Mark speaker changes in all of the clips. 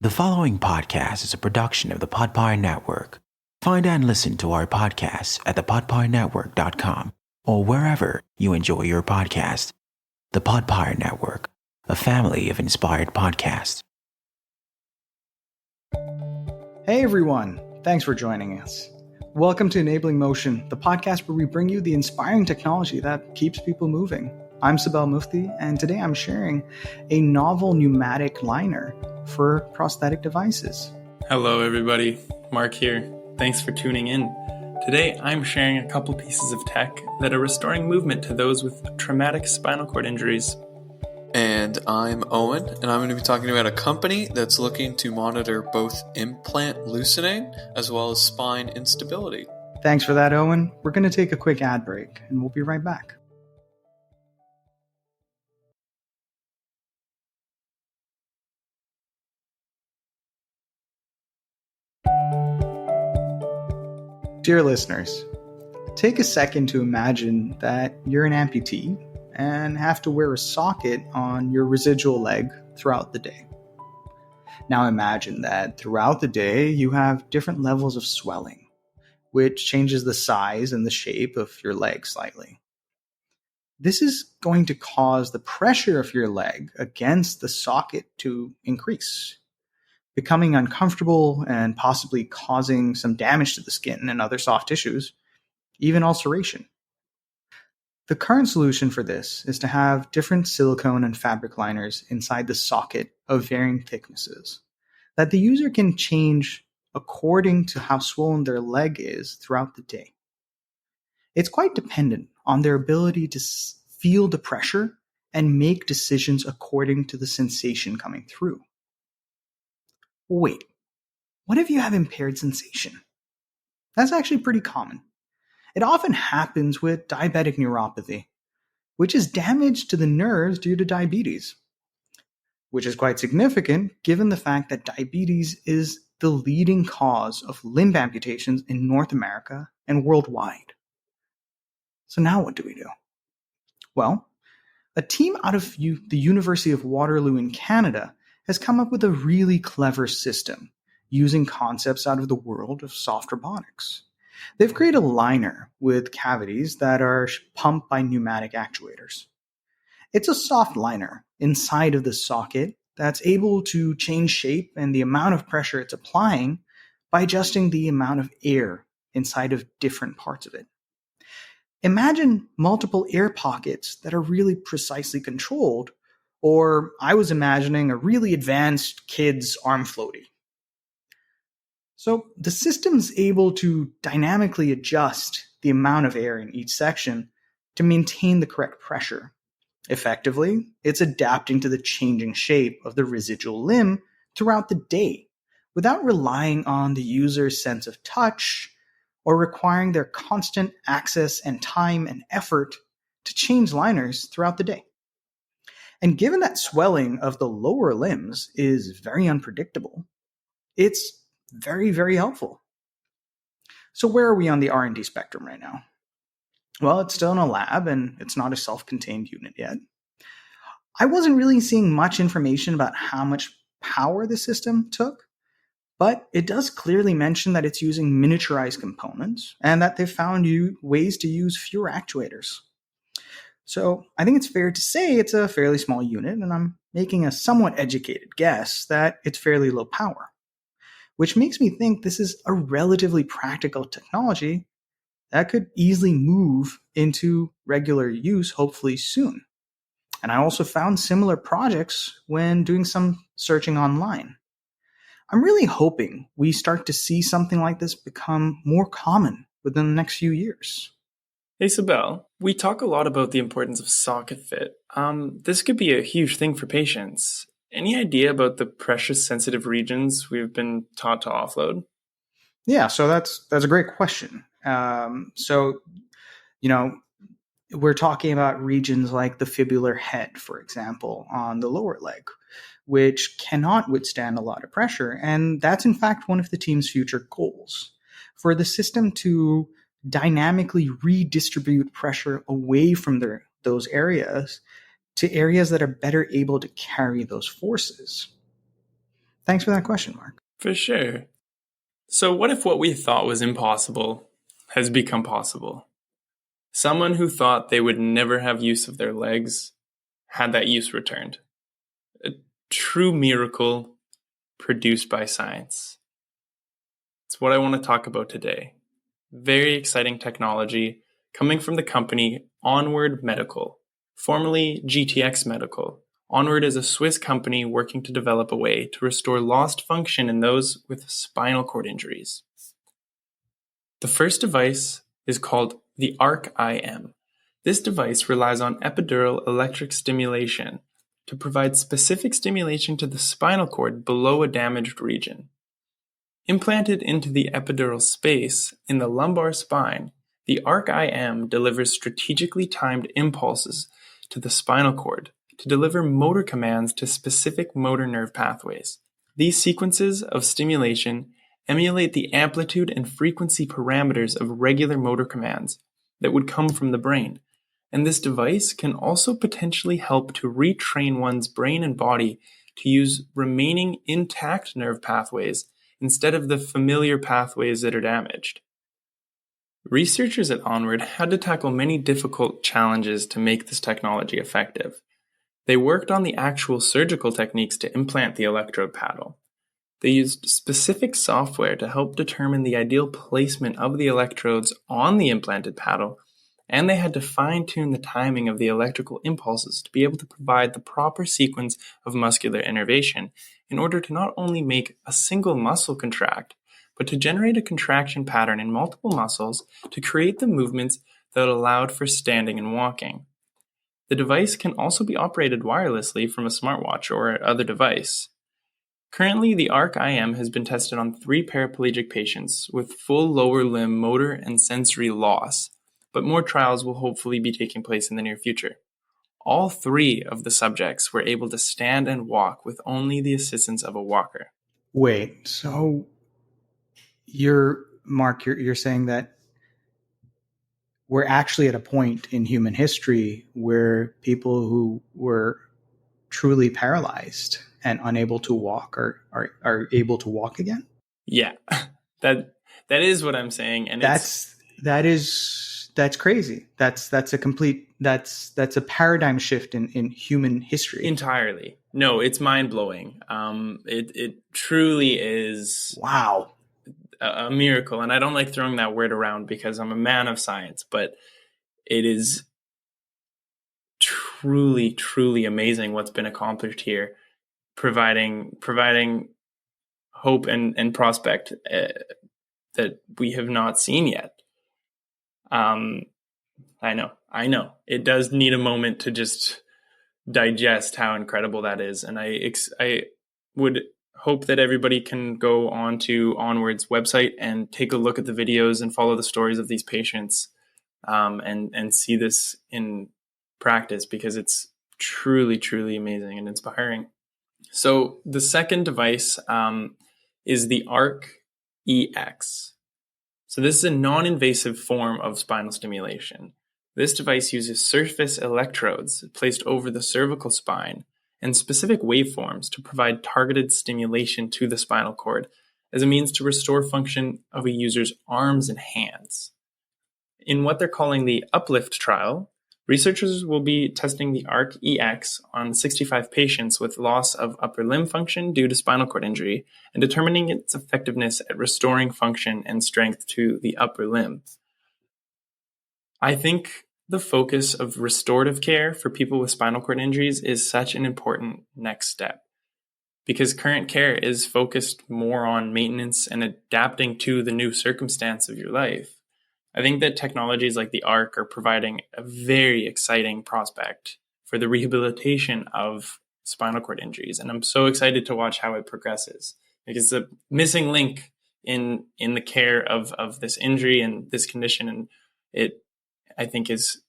Speaker 1: The following podcast is a production of the Podpire Network. Find and listen to our podcasts at thepodpirenetwork.com or wherever you enjoy your podcast. The Podpire Network, a family of inspired podcasts.
Speaker 2: Hey everyone, thanks for joining us. Welcome to Enabling Motion, the podcast where we bring you the inspiring technology that keeps people moving. I'm Sibel Mufti, and today I'm sharing a novel pneumatic liner for prosthetic devices.
Speaker 3: Hello everybody, Marc here. Thanks for tuning in. Today I'm sharing a couple pieces of tech that are restoring movement to those with traumatic spinal cord injuries.
Speaker 4: And I'm Owen, and I'm going to be talking about a company that's looking to monitor both implant loosening as well as spine instability.
Speaker 2: Thanks for that, Owen. We're going to take a quick ad break, and we'll be right back. Dear listeners, take a second to imagine that you're an amputee and have to wear a socket on your residual leg throughout the day. Now imagine that throughout the day you have different levels of swelling, which changes the size and the shape of your leg slightly. This is going to cause the pressure of your leg against the socket to increase, becoming uncomfortable and possibly causing some damage to the skin and other soft tissues, even ulceration. The current solution for this is to have different silicone and fabric liners inside the socket of varying thicknesses that the user can change according to how swollen their leg is throughout the day. It's quite dependent on their ability to feel the pressure and make decisions according to the sensation coming through. Wait, what if you have impaired sensation? That's actually pretty common. It often happens with diabetic neuropathy, which is damage to the nerves due to diabetes, which is quite significant given the fact that diabetes is the leading cause of limb amputations in North America and worldwide. So now what do we do? Well, a team out of the University of Waterloo in Canada has come up with a really clever system using concepts out of the world of soft robotics. They've created a liner with cavities that are pumped by pneumatic actuators. It's a soft liner inside of the socket that's able to change shape and the amount of pressure it's applying by adjusting the amount of air inside of different parts of it. Imagine multiple air pockets that are really precisely controlled, or I was imagining a really advanced kid's arm floaty. So the system's able to dynamically adjust the amount of air in each section to maintain the correct pressure. Effectively, it's adapting to the changing shape of the residual limb throughout the day without relying on the user's sense of touch or requiring their constant access and time and effort to change liners throughout the day. And given that swelling of the lower limbs is very unpredictable, it's very, very helpful. So where are we on the R&D spectrum right now? Well, it's still in a lab and it's not a self-contained unit yet. I wasn't really seeing much information about how much power the system took, but it does clearly mention that it's using miniaturized components and that they've found ways to use fewer actuators. So I think it's fair to say it's a fairly small unit, and I'm making a somewhat educated guess that it's fairly low power, which makes me think this is a relatively practical technology that could easily move into regular use, hopefully soon. And I also found similar projects when doing some searching online. I'm really hoping we start to see something like this become more common within the next few years.
Speaker 3: Hey Sibel, we talk a lot about the importance of socket fit. This could be a huge thing for patients. Any idea about the pressure-sensitive regions we've been taught to offload?
Speaker 2: Yeah, so that's a great question. We're talking about regions like the fibular head, for example, on the lower leg, which cannot withstand a lot of pressure. And that's in fact one of the team's future goals, for the system to dynamically redistribute pressure away from those areas to areas that are better able to carry those forces. Thanks for that question, Marc.
Speaker 3: For sure. So what if what we thought was impossible has become possible? Someone who thought they would never have use of their legs had that use returned. A true miracle produced by science. It's what I want to talk about today. Very exciting technology coming from the company Onward Medical, formerly GTX Medical. Onward is a Swiss company working to develop a way to restore lost function in those with spinal cord injuries. The first device is called the ARC-IM. This device relies on epidural electric stimulation to provide specific stimulation to the spinal cord below a damaged region. Implanted into the epidural space in the lumbar spine, the ARC-IM delivers strategically timed impulses to the spinal cord to deliver motor commands to specific motor nerve pathways. These sequences of stimulation emulate the amplitude and frequency parameters of regular motor commands that would come from the brain, and this device can also potentially help to retrain one's brain and body to use remaining intact nerve pathways instead of the familiar pathways that are damaged. Researchers at Onward had to tackle many difficult challenges to make this technology effective. They worked on the actual surgical techniques to implant the electrode paddle. They used specific software to help determine the ideal placement of the electrodes on the implanted paddle, and they had to fine-tune the timing of the electrical impulses to be able to provide the proper sequence of muscular innervation in order to not only make a single muscle contract, but to generate a contraction pattern in multiple muscles to create the movements that allowed for standing and walking. The device can also be operated wirelessly from a smartwatch or other device. Currently, the ARC-IM has been tested on 3 paraplegic patients with full lower limb motor and sensory loss, but more trials will hopefully be taking place in the near future. All 3 of the subjects were able to stand and walk with only the assistance of a walker.
Speaker 2: Wait, so Marc, you're saying that we're actually at a point in human history where people who were truly paralyzed and unable to walk are able to walk again?
Speaker 3: Yeah, that is what I'm saying, and
Speaker 2: that's crazy. That's a paradigm shift in human history
Speaker 3: entirely. No, it's mind blowing. It truly is.
Speaker 2: Wow.
Speaker 3: A miracle, and I don't like throwing that word around because I'm a man of science, but it is truly, truly amazing what's been accomplished here, providing hope and prospect that we have not seen yet. I know. It does need a moment to just digest how incredible that is, and I would hope that everybody can go on to Onward's website and take a look at the videos and follow the stories of these patients and see this in practice, because it's truly, truly amazing and inspiring. So the second device is the ARC-EX. So this is a non-invasive form of spinal stimulation. This device uses surface electrodes placed over the cervical spine and specific waveforms to provide targeted stimulation to the spinal cord as a means to restore function of a user's arms and hands. In what they're calling the Uplift trial, researchers will be testing the ARC-EX on 65 patients with loss of upper limb function due to spinal cord injury and determining its effectiveness at restoring function and strength to the upper limb. I think the focus of restorative care for people with spinal cord injuries is such an important next step, because current care is focused more on maintenance and adapting to the new circumstance of your life. I think that technologies like the ARC are providing a very exciting prospect for the rehabilitation of spinal cord injuries, and I'm so excited to watch how it progresses, because it's a missing link in the care of this injury and this condition, and it, I think, is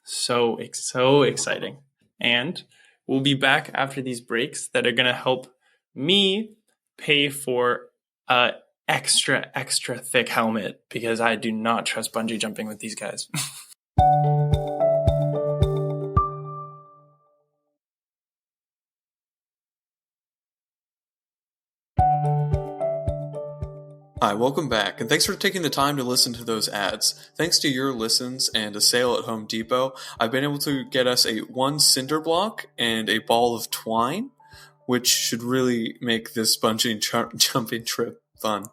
Speaker 3: so exciting. And we'll be back after these breaks that are going to help me pay for a extra thick helmet, because I do not trust bungee jumping with these guys.
Speaker 4: Hi, welcome back, and thanks for taking the time to listen to those ads. Thanks to your listens and a sale at Home Depot, I've been able to get us one cinder block and a ball of twine, which should really make this jumping trip fun.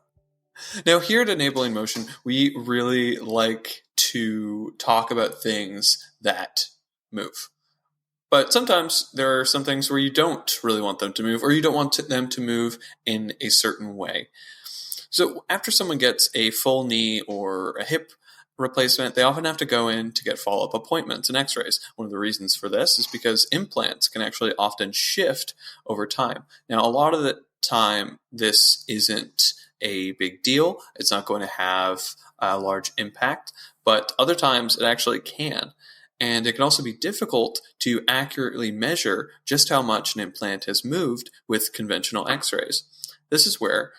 Speaker 4: Now, here at Enabling Motion, we really like to talk about things that move. But sometimes there are some things where you don't really want them to move, or you don't want them to move in a certain way. So after someone gets a full knee or a hip replacement, they often have to go in to get follow-up appointments and x-rays. One of the reasons for this is because implants can actually often shift over time. Now, a lot of the time, this isn't a big deal. It's not going to have a large impact, but other times it actually can. And it can also be difficult to accurately measure just how much an implant has moved with conventional x-rays. This is where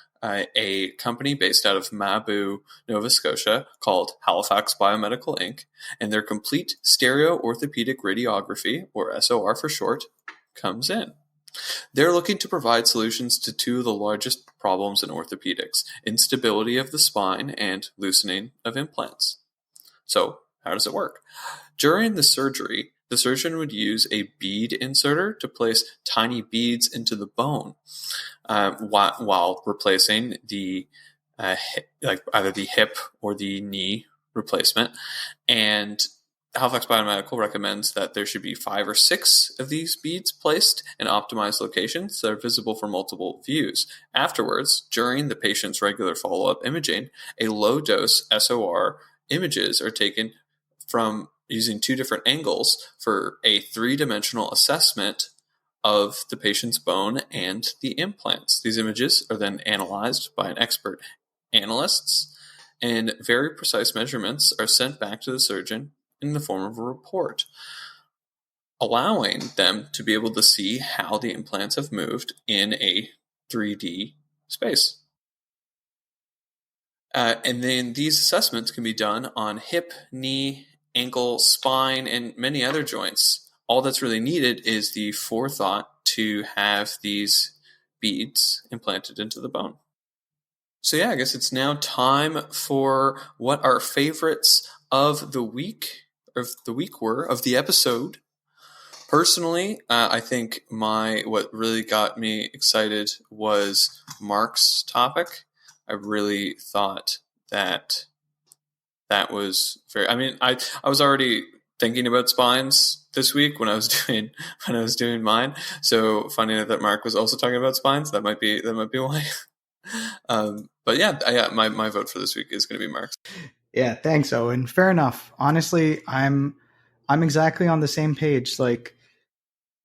Speaker 4: a company based out of Mabou, Nova Scotia, called Halifax Biomedical Inc., and their complete stereo orthopedic radiography, or SOR for short, comes in. They're looking to provide solutions to two of the largest problems in orthopedics: instability of the spine and loosening of implants. So, how does it work? During the surgery, the surgeon would use a bead inserter to place tiny beads into the bone while replacing the either the hip or the knee replacement. And Halifax Biomedical recommends that there should be 5 or 6 of these beads placed in optimized locations that are visible for multiple views. Afterwards, during the patient's regular follow-up imaging, a low-dose SOR images are taken from using 2 different angles for a 3-dimensional assessment of the patient's bone and the implants. These images are then analyzed by an expert analysts, and very precise measurements are sent back to the surgeon in the form of a report, allowing them to be able to see how the implants have moved in a 3D space. And then these assessments can be done on hip, knee, ankle, spine, and many other joints. All that's really needed is the forethought to have these beads implanted into the bone. So yeah, I guess it's now time for what our favorites of the week were, of the episode. Personally, I think what really got me excited was Marc's topic. I really thought that was very. I mean, I was already thinking about spines this week when I was doing mine. So finding out that Marc was also talking about spines, that might be why. But yeah, my vote for this week is going to be Marc's.
Speaker 2: Yeah, thanks, Owen. Fair enough. Honestly, I'm exactly on the same page. Like,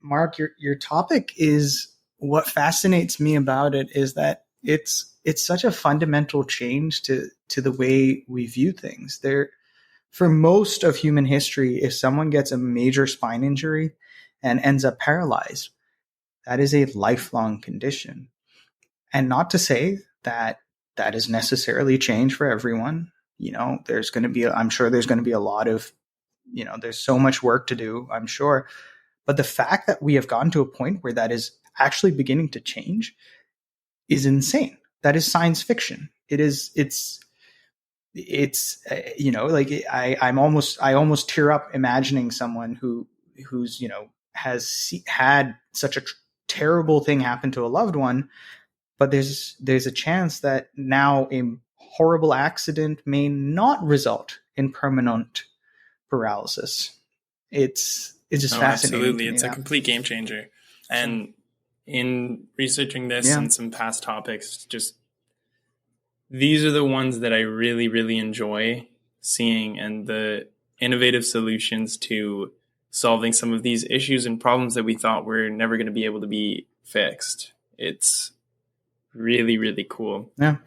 Speaker 2: Marc, your topic is what fascinates me about it is that it's such a fundamental change to the way we view things. For most of human history, if someone gets a major spine injury and ends up paralyzed, that is a lifelong condition. And not to say that is necessarily a change for everyone. You know, I'm sure there's going to be a lot of, there's so much work to do, I'm sure. But the fact that we have gotten to a point where that is actually beginning to change is insane. That is science fiction. It's I almost tear up imagining someone who's has had such a terrible thing happen to a loved one, but there's a chance that now a horrible accident may not result in permanent paralysis. It's just fascinating.
Speaker 3: Absolutely, it's a complete game changer. And in researching this and some past topics, just these are the ones that I really, really enjoy seeing, and the innovative solutions to solving some of these issues and problems that we thought were never going to be able to be fixed. It's really, really cool.
Speaker 2: Yeah.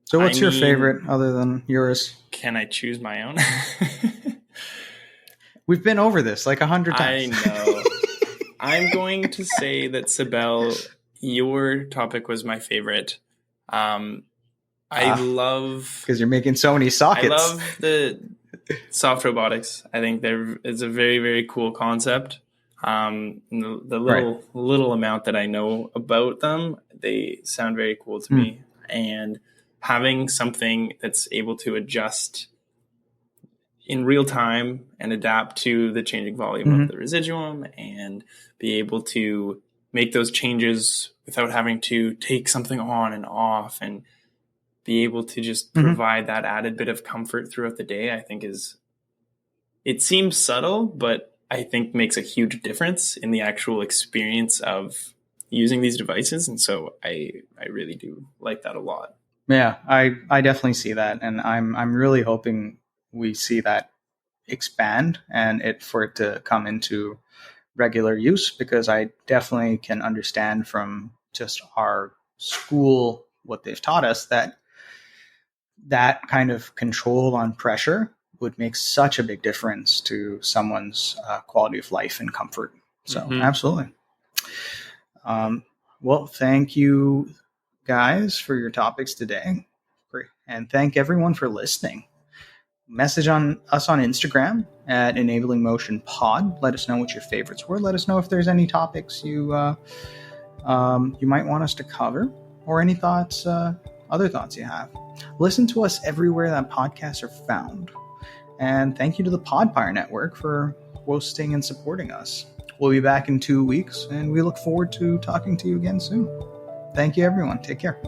Speaker 2: So what's your favorite other than yours?
Speaker 3: Can I choose my own?
Speaker 2: We've been over this like 100 times.
Speaker 3: I know. I'm going to say that, Sibel, your topic was my favorite. I love...
Speaker 2: Because you're making so many sockets.
Speaker 3: I love the soft robotics. I think it's a very, very cool concept. The little amount that I know about them, they sound very cool to me. And having something that's able to adjust in real time and adapt to the changing volume of the residuum and be able to make those changes without having to take something on and off and be able to just provide that added bit of comfort throughout the day, I think it seems subtle, but I think makes a huge difference in the actual experience of using these devices. And so I really do like that a lot.
Speaker 2: Yeah, I definitely see that. And I'm really hoping we see that expand and for it to come into regular use, because I definitely can understand from just our school, what they've taught us, that kind of control on pressure would make such a big difference to someone's quality of life and comfort. So absolutely. Well, thank you guys for your topics today. Great. And thank everyone for listening. Message us on Instagram at Enabling Motion Pod. Let us know what your favorites were. Let us know if there's any topics you might want us to cover, or any thoughts, other thoughts you have. Listen to us everywhere that podcasts are found. And thank you to the Podpire Network for hosting and supporting us. We'll be back in 2 weeks, and we look forward to talking to you again soon. Thank you, everyone. Take care.